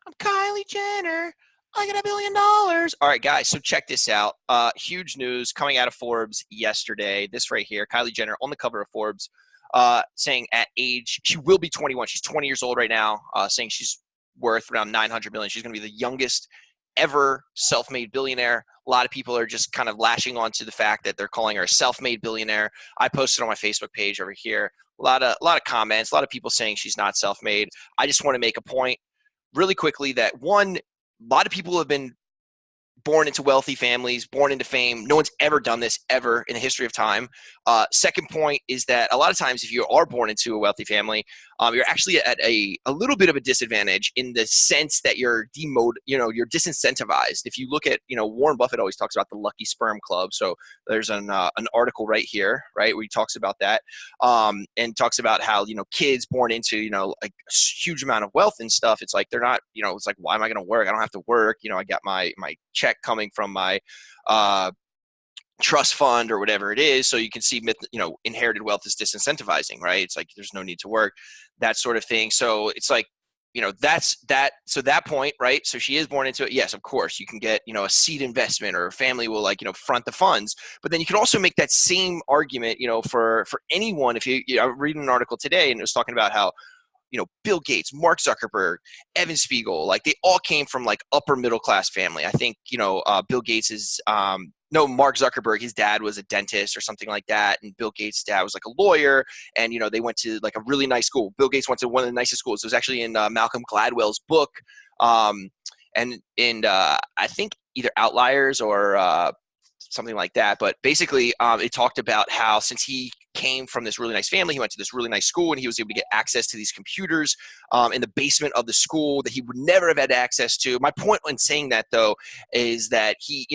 I'm Kylie Jenner. I got $1 billion. All right, guys. So check this out. Huge news coming out of Forbes yesterday. This right here, Kylie Jenner on the cover of Forbes, saying at age she will be 21. She's 20 years old right now. Saying she's worth around 900 million. She's going to be the youngest ever self-made billionaire. A lot of people are just kind of lashing on to the fact that they're calling her a self-made billionaire. I posted on my Facebook page over here. A lot of comments. A lot of people saying she's not self-made. I just want to make a point really quickly that one, a lot of people have been born into wealthy families, born into fame. No one's ever done this ever in the history of time. Second point is that a lot of times if you are born into a wealthy family, you're actually at a little bit of a disadvantage in the sense that you're you're disincentivized. If you look at, Warren Buffett always talks about the lucky sperm club. So there's an article right here, right, where he talks about that, and talks about how, kids born into, like a huge amount of wealth and stuff. It's like, they're not, it's like, why am I going to work? I don't have to work. I got my check coming from my, trust fund or whatever it is. So you can see, inherited wealth is disincentivizing, right? It's like, there's no need to work, that sort of thing. So it's like, that's that. So that point, right? So she is born into it. Yes, of course you can get, a seed investment, or a family will front the funds, but then you can also make that same argument, for anyone. If I was reading an article today and it was talking about how, Bill Gates, Mark Zuckerberg, Evan Spiegel, like they all came from like upper middle class family. I think, Bill Gates is, no, Mark Zuckerberg, his dad was a dentist or something like that. And Bill Gates' dad was like a lawyer, and, they went to like a really nice school. Bill Gates went to one of the nicest schools. It was actually in Malcolm Gladwell's book. And I think either Outliers or something like that. But basically, it talked about how since he came from this really nice family, he went to this really nice school, and he was able to get access to these computers in the basement of the school that he would never have had access to. My point in saying that, though, is that he,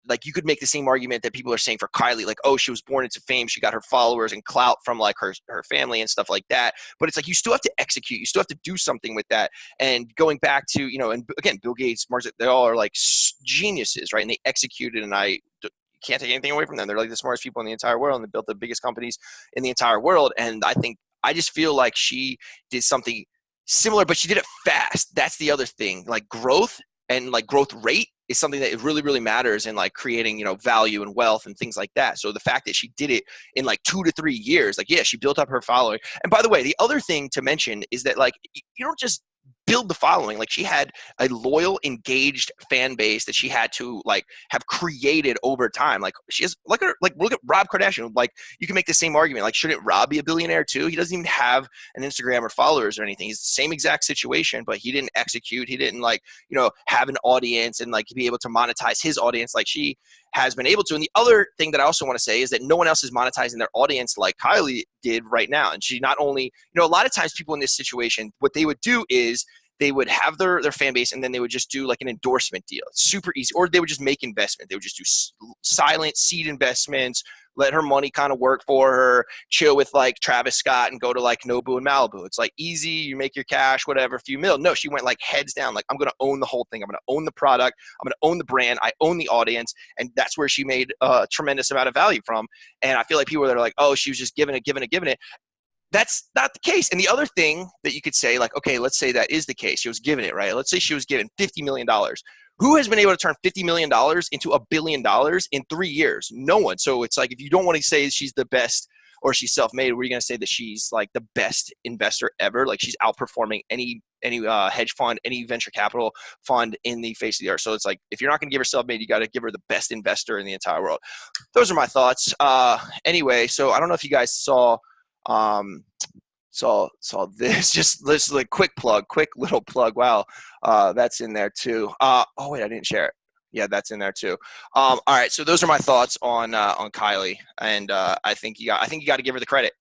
like you could make the same argument that people are saying for Kylie, like, oh, she was born into fame, she got her followers and clout from like her family and stuff like that. But it's like, you still have to execute, you still have to do something with that. And going back to, and again, Bill Gates, Mark, they all are like geniuses, right? And they executed, and I can't take anything away from them. They're like the smartest people in the entire world, and they built the biggest companies in the entire world. And I just feel like she did something similar, but she did it fast. That's the other thing. Like growth and like growth rate is something that really, really matters in like creating, value and wealth and things like that. So the fact that she did it in like 2 to 3 years, like, yeah, she built up her following. And by the way, the other thing to mention is that like, you don't just build the following. Like she had a loyal, engaged fan base that she had to like have created over time. Like she has look at Rob Kardashian. Like you can make the same argument. Like, shouldn't Rob be a billionaire too? He doesn't even have an Instagram or followers or anything. He's the same exact situation, but he didn't execute. He didn't like, have an audience and like be able to monetize his audience like she has been able to. And the other thing that I also want to say is that no one else is monetizing their audience like Kylie did right now. And she not only, a lot of times people in this situation, what they would do is they would have their fan base, and then they would just do like an endorsement deal. It's super easy. Or they would just make investment. They would just do silent seed investments, let her money kind of work for her, chill with like Travis Scott and go to like Nobu and Malibu. It's like easy, you make your cash, whatever, a few mil. No, she went like heads down. Like, I'm going to own the whole thing. I'm going to own the product. I'm going to own the brand. I own the audience. And that's where she made a tremendous amount of value from. And I feel like people that are like, oh, she was just giving it. That's not the case. And the other thing that you could say, like, okay, let's say that is the case. She was given it, right? Let's say she was given $50 million. Who has been able to turn $50 million into $1 billion in 3 years? No one. So it's like, if you don't want to say she's the best or she's self-made, were you going to say that she's like the best investor ever? Like she's outperforming any hedge fund, any venture capital fund in the face of the earth. So it's like, if you're not going to give her self-made, you got to give her the best investor in the entire world. Those are my thoughts. Anyway, so I don't know if you guys saw this, just this like quick little plug. Wow. That's in there too. Oh wait, I didn't share it. Yeah, that's in there too. All right. So those are my thoughts on Kylie. And I think you got to give her the credit.